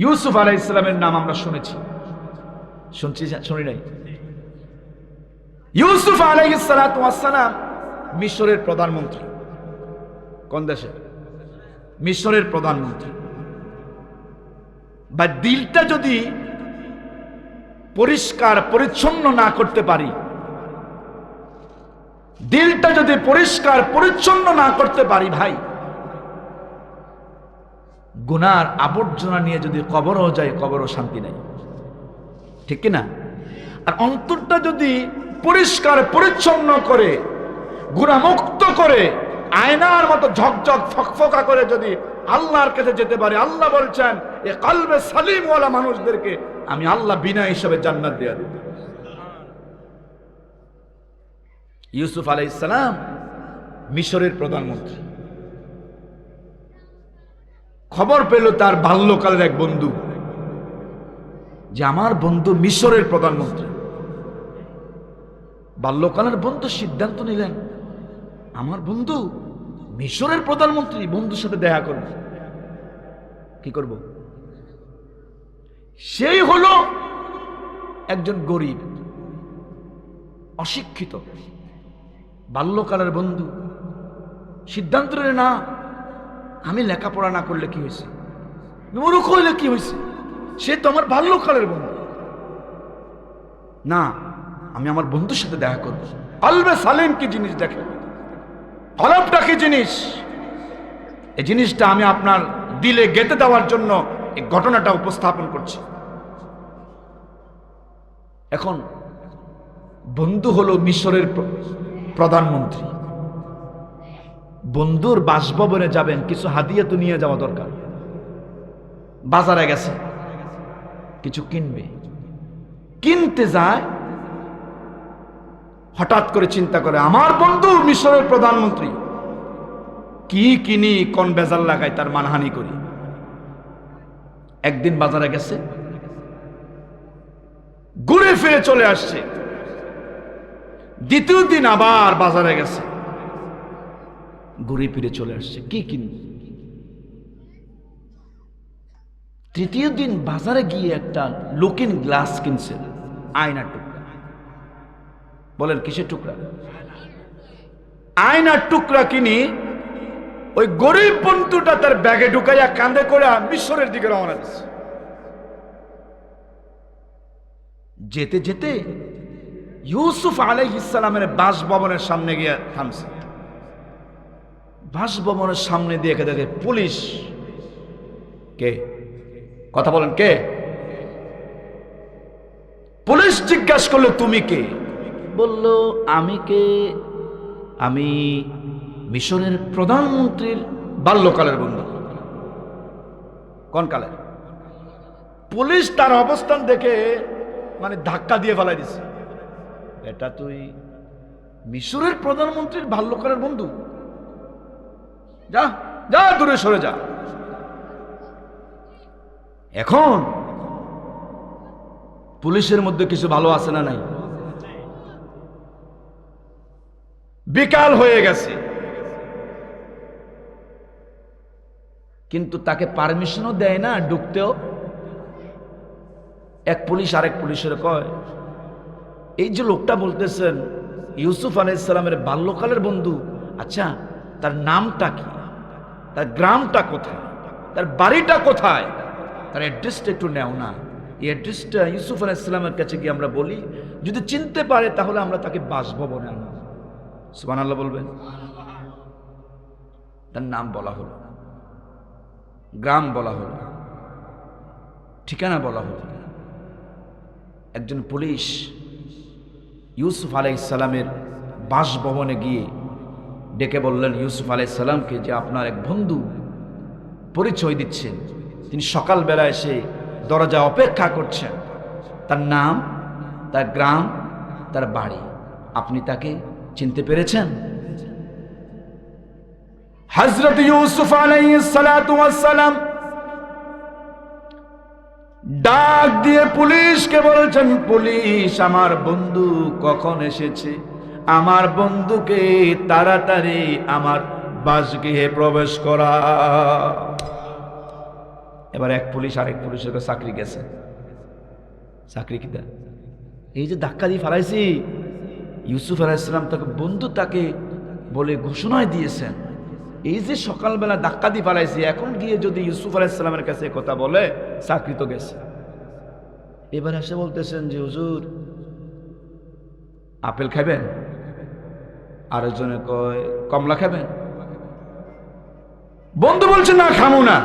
ইউসুফ আলাইহিস সালামের নাম আমরা শুনেছি, শুনি নাই? ইউসুফ আলাইহিস সালাতু ওয়াস সালাম মিশরের প্রধানমন্ত্রী। কোন দেশে? মিশরের প্রধানমন্ত্রী। বা দিলটা যদি পরিষ্কার পরিচ্ছন্ন না করতে পারি, দিলটা যদি পরিষ্কার পরিচ্ছন্ন না করতে পারি ভাই, গুনার আবর্জনা নিয়ে যদি কবরও যায়, কবরও শান্তি নাই, ঠিক কি না? আর অন্তরটা যদি পরিষ্কার পরিচ্ছন্ন করে গুনাহমুক্ত করে আয়নার মতো ঝকঝক ফকফকা করে যদি আল্লাহর কাছে যেতে পারে, আল্লাহ বলছেন এ কলবে সালিম ওয়ালা মানুষদেরকে আমি আল্লাহ বিনা হিসাবে জান্নাত দেয়া দেব। ইউসুফ আলাইহিস সালাম মিশরের প্রধানমন্ত্রী। খবর পেল তার বাল্যকালের এক বন্ধু যে আমার বন্ধু মিশরের প্রধানমন্ত্রী। বাল্যকালের বন্ধু সিদ্ধান্ত নিলেন আমার বন্ধু মিশরের প্রধানমন্ত্রী, বন্ধুর সাথে দেখা করব। কি করব? সেই হলো একজন গরিব অশিক্ষিত বাল্যকালের বন্ধু। সিদ্ধান্ত নিলে না, আমি লেখাপড়া না করলে কি হয়েছে, মূর্খ হইলে কি হয়েছে, সে তো আমার বাল্যকালের বন্ধু। না, আমি আমার বন্ধুর সাথে দেখা করব। কলবে সালিম কি জিনিস দেখে, কলবটা কি জিনিস, এই জিনিসটা আমি আপনার দিলে গেঁথে দেওয়ার জন্য এই ঘটনাটা উপস্থাপন করছি। এখন বন্ধু হলো মিশরের প্রধানমন্ত্রী। বন্ধুর বাসভবনে যাবেন, কিছু হাদিয়া তো নিয়ে যাওয়া দরকার। বাজারে গেছে, কিছু কিনবে, কিনতে যায়, হঠাৎ করে চিন্তা করে আমার বন্ধু মিশরের প্রধানমন্ত্রী, কি কিনি, কোন বেজাল লাগাই, তার মানহানি করি। একদিন বাজারে গেছে, ঘুরে ফিরে চলে আসছে। দ্বিতীয় দিন আবার বাজারে গেছে, ঘুরে ফিরে চলে আসছে, কি কিনব। তৃতীয় দিন বাজারে গিয়ে একটা লুকিং গ্লাস কিনছে, আয়নার টুকরা। বলেন কিসের টুকরা? আয়নার টুকরা কিনি ওই গরিব বন্ধুটা তার ব্যাগে ঢুকাইয়া কাঁধে করে মিশরের দিকে রওনা দিচ্ছে। যেতে যেতে ইউসুফ আলাইহিস সালামের বাসভবনের সামনে গিয়ে থামছে। বাসভবনের সামনে দিয়ে দেখে পুলিশ। কে? কথা বলেন, কে? পুলিশ জিজ্ঞাসা করলো তুমি কে? বলল আমি কে? আমি মিশরের প্রধানমন্ত্রীর বাল্যকালের বন্ধু। কোন কালের? পুলিশ তার অবস্থান দেখে মানে ধাক্কা দিয়ে ফেলাই দিছে। এটা তুই মিশরের প্রধানমন্ত্রীর বাল্যকালের বন্ধু? যা যা, দূরে সরে যা। এখন পুলিশের মধ্যে কিছু ভালো আছে না নাই? বিকাল হয়ে গেছে, কিন্তু তাকে পারমিশনও দেয় না ঢুকতেও। এক পুলিশ আরেক পুলিশের কয় এই যে লোকটা বলতেছেন ইউসুফ আলাইহিস সালামের বাল্যকালের বন্ধু, আচ্ছা তার নামটা কি, তার গ্রামটা কোথায়, তার বাড়িটা কোথায়, তার অ্যাড্রেসটা একটু নেও না। এই অ্যাড্রেসটা ইউসুফ আলাইহিস সালামের কাছে গিয়ে আমরা বলি, যদি চিনতে পারে তাহলে আমরা তাকে বাসভবনে আনবো। সুবহানাল্লাহ বলবেন। তার নাম বলা হলো, গ্রাম বলা হলো, ঠিকানা বলা হলো। একজন পুলিশ ইউসুফ আলাইহিস সালামের বাসভবনে গিয়ে ডেকে বললেন ইউসুফ আলাইহিস সালামকে যে আপনার এক বন্ধু পরিচয় দিচ্ছেন, তিনি সকালবেলা এসে দরজা অপেক্ষা করছেন, তার নাম, তার গ্রাম, তার বাড়ি, আপনি তাকে চিনতে পেরেছেন? হযরত ইউসুফ আলাইহিস সালাতু ওয়াস সালাম ডাক দিয়ে পুলিশকে বলছেন, পুলিশ আমার বন্ধু কখন এসেছে, আমার বন্ধুকে তাড়াতাড়ি আমার বাসগৃহে প্রবেশ করা। এবার এক পুলিশ আরেক পুলিশের কাছে চাকরি গেছে, চাকরি কিনা এই যে ধাক্কা দিয়ে ফেলাইছি, ইউসুফ আলাইহিসসালাম তাকে বন্ধু তাকে বলে ঘোষণায় দিয়েছেন, এই যে সকালবেলা ধাক্কা দিয়ে ফেলাইছি, এখন গিয়ে যদি ইউসুফ আলাইহিসসালামের কাছে কথা বলে চাকরি তো গেছে। এবার এসে বলতেছেন যে হুজুর আপেল খাবেন, আরেকজনে কয় কমলা খাবেন। বন্ধু বলছে না খামু না,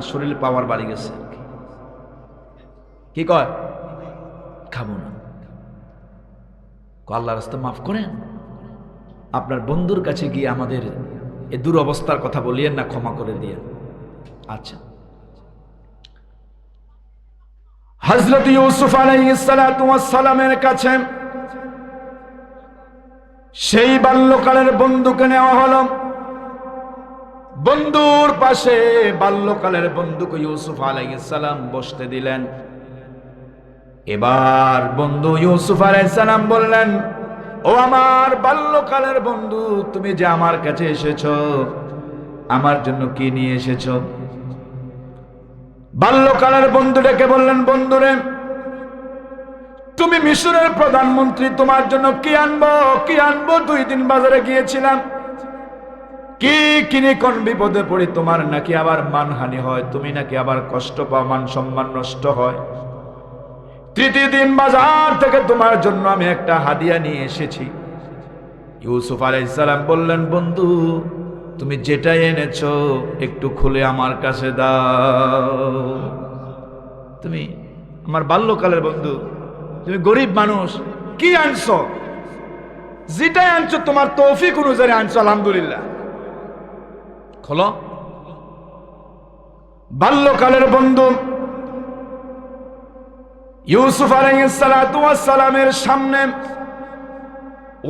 শরীরে পাওয়ার বাড়ি গেছে, কি কয় খাবো না। আল্লাহ রাস্তা মাফ করেন, আপনার বন্ধুর কাছে গিয়ে আমাদের এ দুরবস্থার কথা বলিয়েন না, ক্ষমা করে দিয়ে। আচ্ছা, হযরত ইউসুফ আলাইহিস সালাতু ওয়াস সালামের কাছে সেই বাল্যকালের বন্ধুকে নেওয়া হলো। বন্ধুর পাশে বাল্যকালের বন্ধুকে ইউসুফ আলাইহিস সালাম বসতে দিলেন। এবার বন্ধু ইউসুফ আলাইহিস সালাম বললেন, ও আমার বাল্যকালের বন্ধু, তুমি যে আমার কাছে এসেছো, আমার জন্য কি নিয়ে এসেছো? বাল্যকালের বন্ধু ডেকে বললেন, বন্ধুরে তুমি মিশরের প্রধানমন্ত্রী, তোমার জন্য কি আনবো কি আনবো, 2 দিন বাজারে গিয়েছিলাম, কি কিনে কোন বিপদে পড়ি, তোমার নাকি আবার মানহানি হয়, তুমি নাকি আবার কষ্ট পাও, মান সম্মান নষ্ট হয়। 3য় দিন বাজার থেকে তোমার জন্য আমি একটা হাদিয়া নিয়ে এসেছি। ইউসুফ আলাইহিস সালাম বললেন, বন্ধু তুমি যেটাই এনেছো একটু খুলে আমার কাছে দাও। তুমি আমার বাল্যকালের বন্ধু, তুমি গরিব মানুষ, কি আনছো? যেটাই আনছো তোমার তৌফিক অনুযায়ী আনছো, আলহামদুলিল্লাহ, খোলো। বাল্যকালের বন্ধু ইউসুফ আলাইহিস সালাতু ওয়াস সালামের সামনে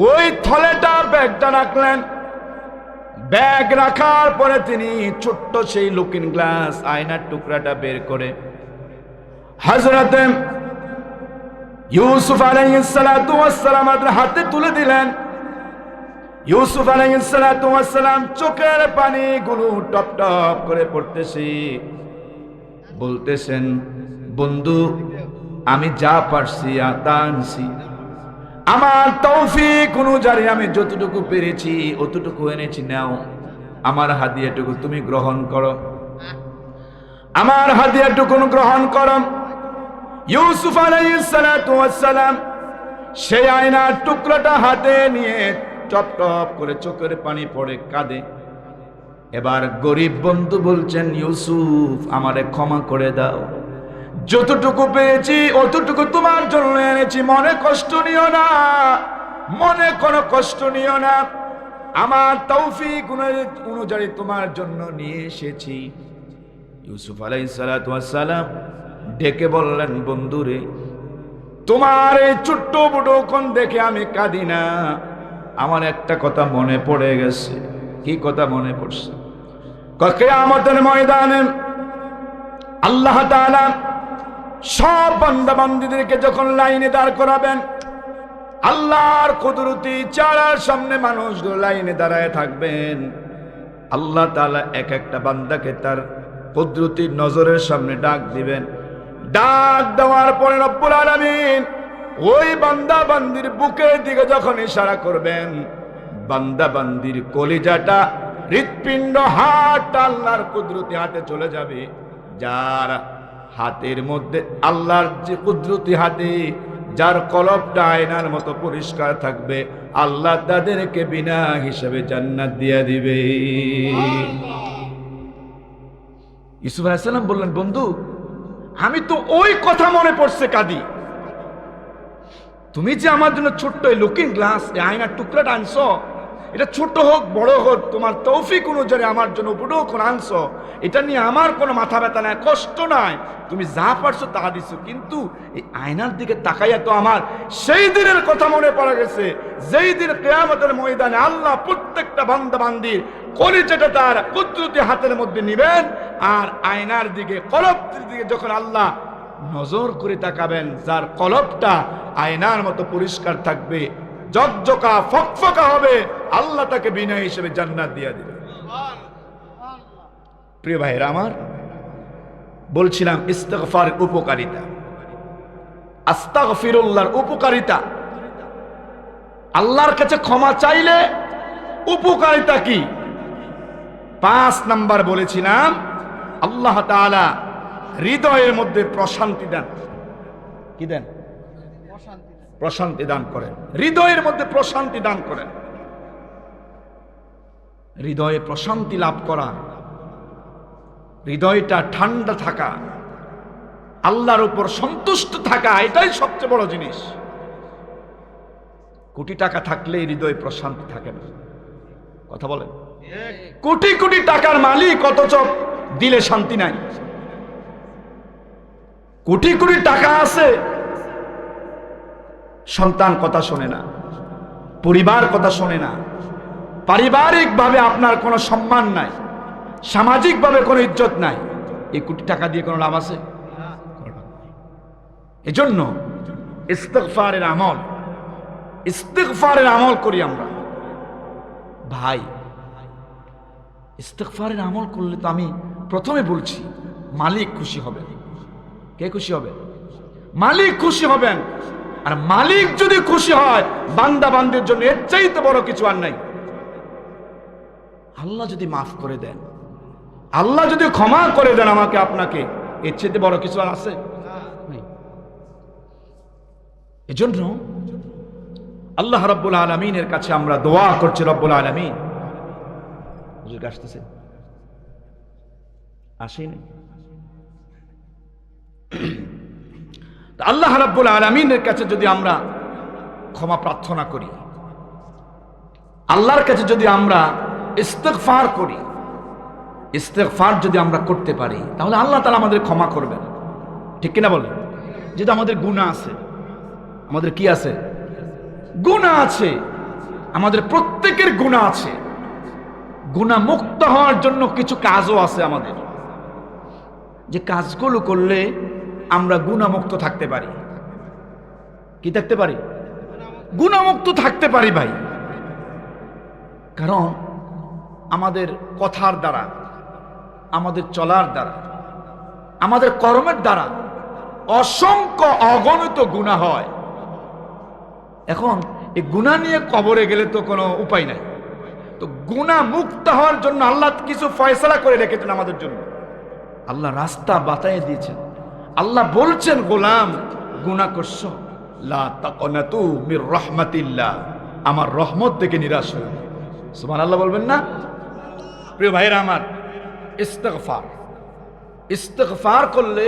ওই থলেটা, ব্যাগটা রাখলেন। ব্যাগ রাখার পরে তিনি ছোট্ট সেই লুকিং গ্লাস, আয়নার টুকরাটা বের করে হযরত ইউসুফ আলাইহিস সালাতু ওয়াস সালামের হাতে তুলে দিলেন। ইউসুফ আলাইহিস সালাতু ওয়াস সালাম চোখের পানিগুলো টপ টপ করে পড়তেছে, বলতেছেন, বন্ধু আমি যা পারছি তা আনছি, আমার তৌফিক অনুযায়ী আমি যতটুকু পেরেছি অতটুকু এনেছি, নাও আমার হাদিয়াটুকু তুমি গ্রহণ করো, আমার হাদিয়াটুকু গ্রহণ করো। ইউসুফ আলাইহিস সালাতু ওয়াস সালাম সেই আয়নার টুকরাটা হাতে নিয়ে টপ টপ করে চোখের পানি পড়ে কাঁদে। এবার গরিব বন্ধু বলছেন, ইউসুফ আমারে ক্ষমা করে দাও, যতটুকু পেয়েছি অতটুকু তোমার জন্য এনেছি, মনে কষ্ট নিও না, মনে কোনো কষ্ট নিও না, আমার তৌফিক অনুযায়ী তোমার জন্য নিয়ে এসেছি। ইউসুফ আলাইহিস সালাতু ওয়াস সালাম ডেকে বললেন, বন্ধুরে তোমার এই ছোট্ট বুড়ো কোন দেখে আমি কাঁদি না, আমার একটা কথা মনে পড়ে গেছে। কি কথা মনে পড়ছে? কিয়ামতের ময়দানে আল্লাহ তাআলা সব বান্দা বান্দীদেরকে যখন লাইনে দাঁড় করাবেন, আল্লাহর কুদরতি চারার সামনে মানুষগুলো লাইনে দাঁড়ায় থাকবেন। আল্লাহ তাআলা এক একটা বান্দাকে তার কুদরতি নজরের সামনে ডাক দিবেন। ডাক দেওয়ার পরে রব্বুল আলামিন ওই বান্দা বান্দির বুকের দিকে যখন ইশারা করবেন, বান্দা বান্দির কলিজাটা, হৃৎপিণ্ড, হাত আল্লাহর কুদরতি হাতে চলে যাবে। যার হাতের মধ্যে আল্লাহর যে কুদরতি হাতে, যার কলবটা আয়নার মতো পরিষ্কার থাকবে, আল্লাহ তাদেরকে বিনা হিসাবে জান্নাত দিয়ে দিবে। ইউসুফ আলাইহিস সালাম বললেন, বন্ধু আমি তো ওই কথা মনে পড়ছে কাঁদি, তুমি যে আমার জন্য ছোট্ট লুকিং গ্লাস, আয়নার টুকরাটা আনছো, এটা ছোট হোক বড় হোক তোমার তৌফিক অনুযায়ী আমার জন্য উপঢৌকন আনছো, এটা নিয়ে আমার কোনো মাথা ব্যথা নাই, কষ্ট নাই, তুমি যা পারছো তা দিছো। কিন্তু এই আয়নার দিকে তাকাইয়া তো আমার সেই দিনের কথা মনে পড়ে গেছে, যেই দিন কিয়ামতের ময়দানে আল্লাহ প্রত্যেকটা বান্দা বান্দির কলিজাটা তার কুদরতি হাতের মধ্যে নিবেন, আর আয়নার দিকে, কলবটির দিকে যখন আল্লাহ নজর করে তাকাবেন, যার কলবটা আয়নার মতো পরিষ্কার থাকবে, জকজকা ফকফকা হবে, আল্লাহ তাকে বিনা হিসেবে জান্নাত দিয়ে দিবে। প্রিয় ভাইরা আমার, বলছিলাম ইস্তিগফারের উপকারিতা, আস্তাগফিরুল্লাহর উপকারিতা, আল্লাহর কাছে ক্ষমা চাইলে উপকারিতা কি। 5 নাম্বার বলেছিলাম, আল্লাহ তাআলা হৃদয়ের মধ্যে প্রশান্তি দেন। কি দেন? প্রশান্তি দান করেন। হৃদয়ের মধ্যে প্রশান্তি দান করেন। হৃদয়ে প্রশান্তি লাভ করা, হৃদয়টা ঠান্ডা থাকা, আল্লাহর উপর সন্তুষ্ট থাকা, এটাই সবচেয়ে বড় জিনিস। কোটি টাকা থাকলে হৃদয়ে প্রশান্তি থাকে না। কথা বলেন? কোটি কোটি টাকার মালিক অথচ দিলে শান্তি নাই। কোটি কোটি টাকা আছে, সন্তান কথা শোনে না, পরিবার কথা শোনে না, পারিবারিকভাবে আপনার কোনো সম্মান নাই, সামাজিকভাবে কোনো ইজ্জত নাই। এই কোটি টাকা দিয়ে কোনো লাভ আছে? এজন্য ইস্তিগফারের আমল করি আমরা। ভাই, ইস্তিগফারের আমল করলে তো আমি প্রথমে বলছি মালিক খুশি হবেন। কে খুশি হবে? মালিক খুশি হবেন। আর মালিক যদি খুশি হয়, বান্দা বান্দির জন্য এর চাইতে বড় কিছু আর নাই। আল্লাহ যদি মাফ করে দেন, আল্লাহ যদি ক্ষমা করে দেন আমাকে আপনাকে, এর চাইতে বড় কিছু আর আছে? এজন্য আল্লাহ রাব্বুল আলামিনের কাছে আমরা দোয়া করছি। রব্বুল আলামিন, হুজুর আসতেছে? আসেনি? আল্লাহ রাব্বুল আলামিনের কাছে যদি আমরা ক্ষমা প্রার্থনা করি, আল্লাহর কাছে যদি আমরা ইস্তিগফার করি, ইস্তিগফার যদি আমরা করতে পারি, তাহলে আল্লাহ তাআলা আমাদের ক্ষমা করবেন। ঠিক কিনা বলেন? যেটা আমাদের গুনাহ আছে, আমাদের কি আছে? গুনাহ আছে। আমাদের প্রত্যেকের গুনাহ আছে। গুনাহ মুক্ত হওয়ার জন্য কিছু কাজও আছে আমাদের, যে কাজগুলো করলে আমরা গুনাহমুক্ত থাকতে পারি। কি থাকতে পারি? গুনাহমুক্ত থাকতে পারি ভাই। কারণ আমাদের কথার দ্বারা, আমাদের চলার দ্বারা, আমাদের কর্মের দ্বারা অসংখ্য অগণিত গুনাহ হয়। এখন এই গুনাহ নিয়ে কবরে গেলে তো কোনো উপায় নাই। তো গুনাহ মুক্ত হওয়ার জন্য আল্লাহ কিছু ফয়সালা করে রেখেছেন আমাদের জন্য। আল্লাহ রাস্তা বাতায়ে দিয়েছেন। আল্লাহ বলছেন, গোলাম গুনাহ করছো, লা তাকনাতু মির রাহমাতিল্লাহ, আমার রহমত থেকে নিরাশ হয়ো না। সুবহানাল্লাহ বলবেন না? প্রিয় ভাইরা আমার, ইস্তিগফার, ইস্তিগফার করলে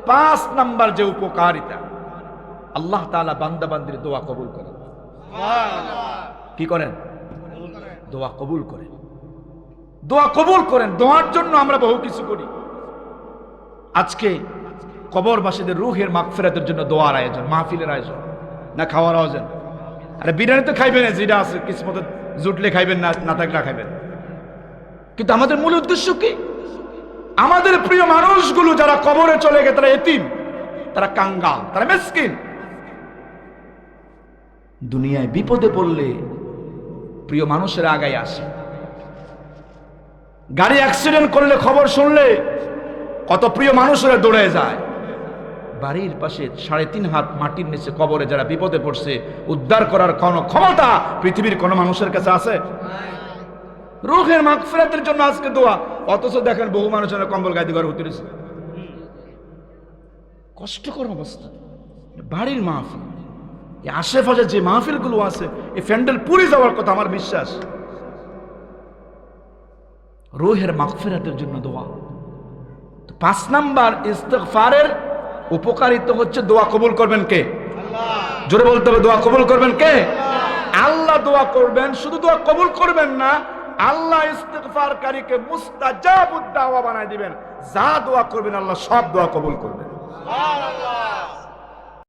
5 নাম্বার যে উপকারিতা, আল্লাহ তাআলা বান্দা বান্দির দোয়া কবুল করেন। কি করেন? দোয়া কবুল করেন। দোয়া কবুল করেন। দোয়ার জন্য আমরা বহু কিছু করি। আজকে কবরবাসীদের রূহের মাগফিরাতের জন্য দোয়ার আয়োজন, মাহফিলের আয়োজন, না খাওয়ার আয়োজন? আরে বিরিয়ানি তো খাইবেন, যেটা আছে কিসমতে জুটলে খাইবেন, না থাকলে খাইবেন। কিন্তু আমাদের মূল উদ্দেশ্য কি? আমাদের প্রিয় মানুষগুলো যারা কবরে চলে গেছে, তারা এতিম, তারা কাঙ্গাল, তারা মিসকিন। দুনিয়ায় বিপদে পড়লে প্রিয় মানুষের আগায় আসে। গাড়ি অ্যাক্সিডেন্ট করলে খবর শুনলে কত প্রিয় মানুষেরা দৌড়ে যায়। বাড়ির পাশে 3.5 হাত মাটির নিচে কবরে যারা বিপদে পড়ছে, উদ্ধার করার কোনো ক্ষমতা পৃথিবীর কোনো মানুষের কাছে আছে? রূহের মাগফিরাতের জন্য আজকে দোয়া, অথচ দেখেন বহু মানুষের কম্বল গায়ে দিয়ে ঘরে উঠতেছে। কষ্টকর অবস্থা। বাড়ির মাহফিল, এই আশেপাশে যে মাহফিলগুলো আছে, এই প্যান্ডেল পুড়ে যাওয়ার কথা আমার বিশ্বাস। রূহের মাগফিরাতের জন্য দোয়া। 5 নাম্বার ইস্তিগফারের উপকারিতা হচ্ছে দোয়া কবুল করবেন কে? আল্লাহ। জোরে বলতে হবে, দোয়া কবুল করবেন কে? আল্লাহ দোয়া করবেন। শুধু দোয়া কবুল করবেন না, আল্লাহ ইস্তিগফারকারীকে মুস্তাজাবুদ দাওয়া বানায় দিবেন। যা দোয়া করবেন আল্লাহ সব দোয়া কবুল করবেন। সুবহানাল্লাহ।